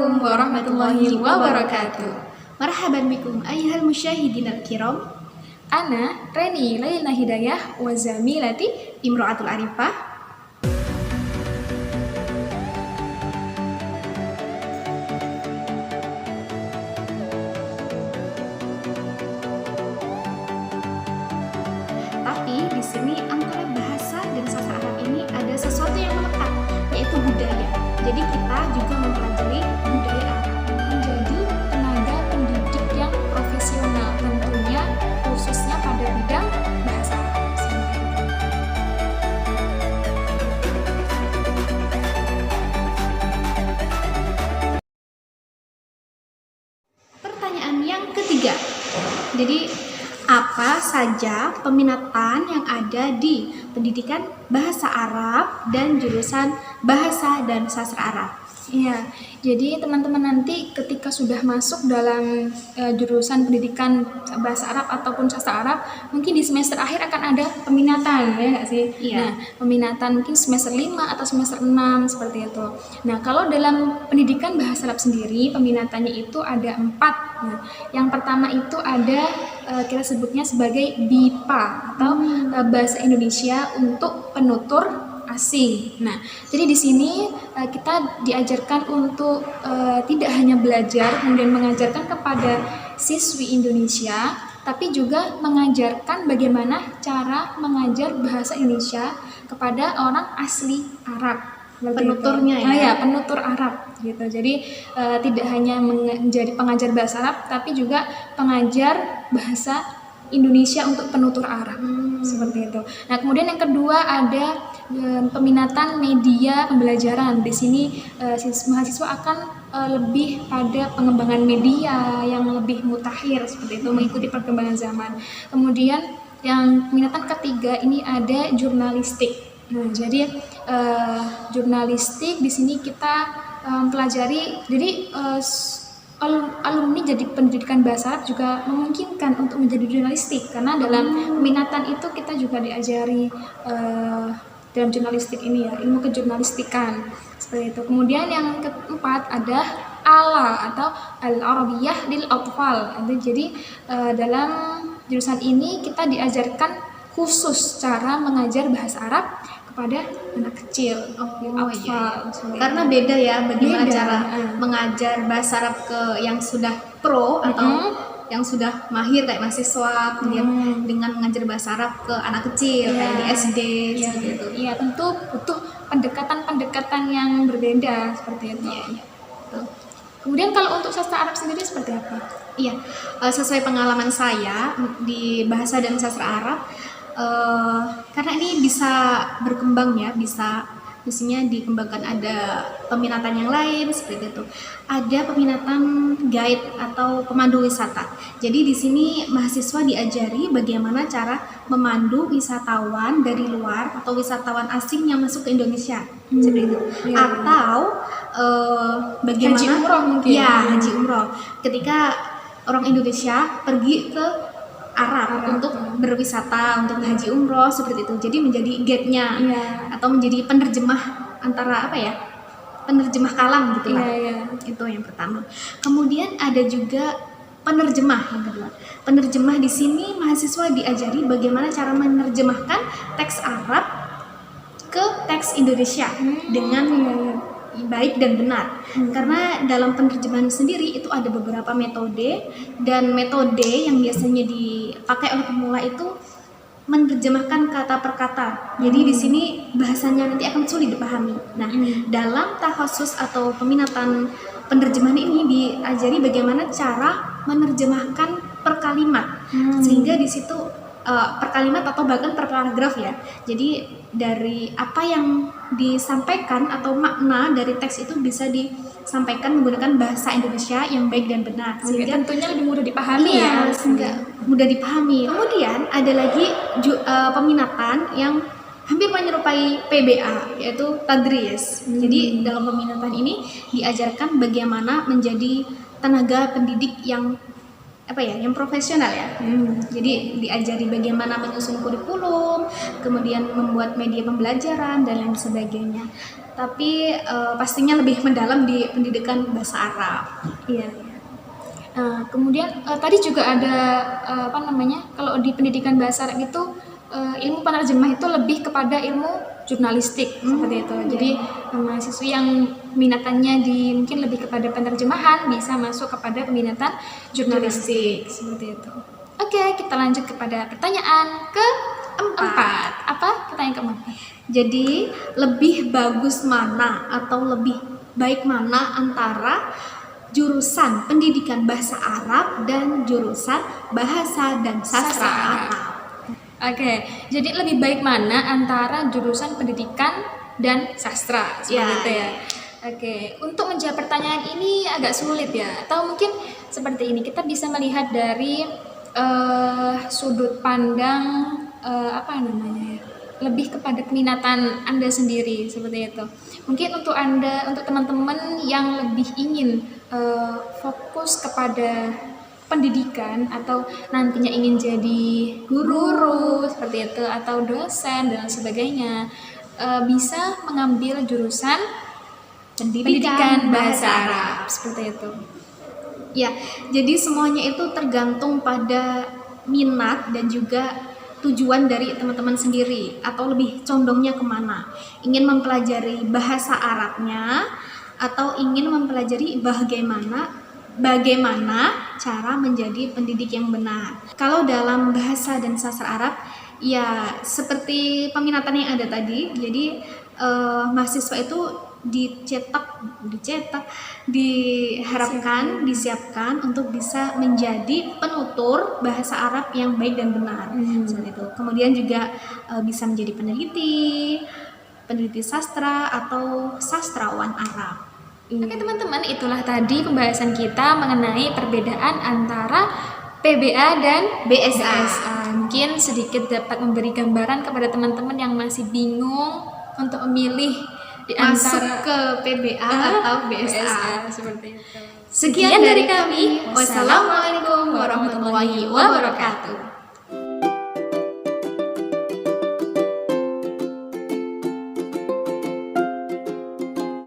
Assalamualaikum warahmatullahi wabarakatuh. Marhaban bikum ayyuhal musyahidin al-kiram. Ana Reni Laila Hidayah wa zamilati Imro'atul Arifah. Tapi di sini antara bahasa dan sastra Arab ini ada sesuatu yang melekat, yaitu budaya. Jadi kita juga mempelajari budaya Arab. menjadi tenaga pendidik yang profesional, tentunya khususnya pada bidang bahasa Arab. Pertanyaan yang ketiga. Jadi apa saja peminatan yang ada di pendidikan bahasa Arab dan jurusan bahasa dan sastra Arab? Iya, jadi teman-teman nanti ketika sudah masuk dalam jurusan pendidikan bahasa Arab ataupun sastra Arab, mungkin di semester akhir akan ada peminatan, ya nggak sih? Iya. Nah, peminatan mungkin semester 5 atau semester 6, seperti itu. Nah, kalau dalam pendidikan bahasa Arab sendiri, peminatannya itu ada 4. Nah, yang pertama itu ada kita sebutnya sebagai BIPA atau Bahasa Indonesia untuk Penutur Asing. Nah, jadi di sini kita diajarkan untuk tidak hanya belajar kemudian mengajarkan kepada siswi Indonesia, tapi juga mengajarkan bagaimana cara mengajar bahasa Indonesia kepada orang asli Arab. Penuturnya ya? Ya, penutur Arab gitu. Jadi tidak hanya menjadi pengajar bahasa Arab, tapi juga pengajar bahasa Indonesia untuk penutur Arab. Seperti itu. Nah, kemudian yang kedua ada peminatan media pembelajaran. Di sini mahasiswa akan lebih pada pengembangan media yang lebih mutakhir, seperti itu, mengikuti perkembangan zaman. Kemudian yang peminatan ketiga ini ada jurnalistik. Nah, jadi jurnalistik di sini kita pelajari. Jadi alumni jadi pendidikan bahasa Arab juga memungkinkan untuk menjadi jurnalistik, karena dalam peminatan itu kita juga diajari dalam jurnalistik ini ya, ilmu kejurnalistikan, seperti itu. Kemudian yang keempat ada ALA atau Al-Arabiyah lil Atfal. Jadi dalam jurusan ini kita diajarkan khusus cara mengajar bahasa Arab kepada anak kecil, Iya. Karena beda ya bagaimana Beda. cara mengajar bahasa Arab ke yang sudah pro atau yang sudah mahir kayak mahasiswa, kemudian dengan mengajar bahasa Arab ke anak kecil kayak di SD seperti itu. Iya, tentu butuh pendekatan-pendekatan yang berbeda, seperti itu. Betul. Kemudian kalau untuk sastra Arab sendiri seperti apa? Iya, sesuai pengalaman saya di bahasa dan sastra Arab, karena ini bisa berkembang ya, bisa mestinya dikembangkan, ada peminatan yang lain seperti itu. Ada peminatan guide atau pemandu wisata. Jadi di sini mahasiswa diajari bagaimana cara memandu wisatawan dari luar atau wisatawan asing yang masuk ke Indonesia, seperti itu. Iya. Atau bagaimana Haji umroh mungkin. Ya, haji umroh. Ketika orang Indonesia pergi ke Arab untuk berwisata, untuk haji umroh, seperti itu. Jadi menjadi guide-nya atau menjadi penerjemah antara apa ya? Penerjemah kalam gitu lah. Itu yang pertama. Kemudian ada juga penerjemah yang kedua. Penerjemah di sini mahasiswa diajari bagaimana cara menerjemahkan teks Arab ke teks Indonesia dengan baik dan benar. Karena dalam penerjemahan sendiri itu ada beberapa metode, dan metode yang biasanya dipakai oleh pemula itu menerjemahkan kata per kata. Jadi di sini bahasanya nanti akan sulit dipahami. Nah, dalam takhasus atau peminatan penerjemahan ini diajari bagaimana cara menerjemahkan per kalimat, sehingga di situ per kalimat atau bahkan per paragraf ya. Jadi dari apa yang disampaikan atau makna dari teks itu bisa disampaikan menggunakan bahasa Indonesia yang baik dan benar, sehingga tentunya lebih mudah dipahami sehingga mudah dipahami. Kemudian ada lagi peminatan yang hampir menyerupai PBA, yaitu tadris. Jadi dalam peminatan ini diajarkan bagaimana menjadi tenaga pendidik yang yang profesional ya. Jadi diajari bagaimana menyusun kurikulum, kemudian membuat media pembelajaran dan lain sebagainya. tapi pastinya lebih mendalam di pendidikan bahasa Arab. Iya. Kemudian tadi juga ada kalau di pendidikan bahasa Arab itu ilmu penerjemah itu lebih kepada ilmu jurnalistik seperti itu. Jadi mahasiswa yang minatannya mungkin lebih kepada penerjemahan bisa masuk kepada peminatan jurnalistik seperti itu. Oke, kita lanjut kepada pertanyaan keempat. Apa pertanyaan keempat? Jadi lebih bagus mana atau lebih baik mana antara jurusan pendidikan bahasa Arab dan jurusan bahasa dan sastra Arab? Oke, jadi lebih baik mana antara jurusan pendidikan dan sastra seperti itu ya. Oke, untuk menjawab pertanyaan ini agak sulit ya, atau mungkin seperti ini, kita bisa melihat dari sudut pandang lebih kepada peminatan Anda sendiri seperti itu. Mungkin untuk teman-teman yang lebih ingin fokus kepada pendidikan atau nantinya ingin jadi guru seperti itu atau dosen dan sebagainya, bisa mengambil jurusan pendidikan bahasa Arab seperti itu. Ya, jadi semuanya itu tergantung pada minat dan juga tujuan dari teman-teman sendiri atau lebih condongnya kemana. Ingin mempelajari bahasa Arabnya atau ingin mempelajari bagaimana cara menjadi pendidik yang benar. Kalau dalam bahasa dan sastra Arab, ya seperti peminatan yang ada tadi, jadi mahasiswa itu disiapkan untuk bisa menjadi penutur bahasa Arab yang baik dan benar. Seperti itu. Kemudian juga bisa menjadi peneliti sastra atau sastrawan Arab. Oke teman-teman, itulah tadi pembahasan kita mengenai perbedaan antara PBA dan BSA. Mungkin sedikit dapat memberi gambaran kepada teman-teman yang masih bingung untuk memilih di masuk antara ke PBA atau BSA. Seperti itu. Sekian dari kami. Wassalamualaikum warahmatullahi wabarakatuh.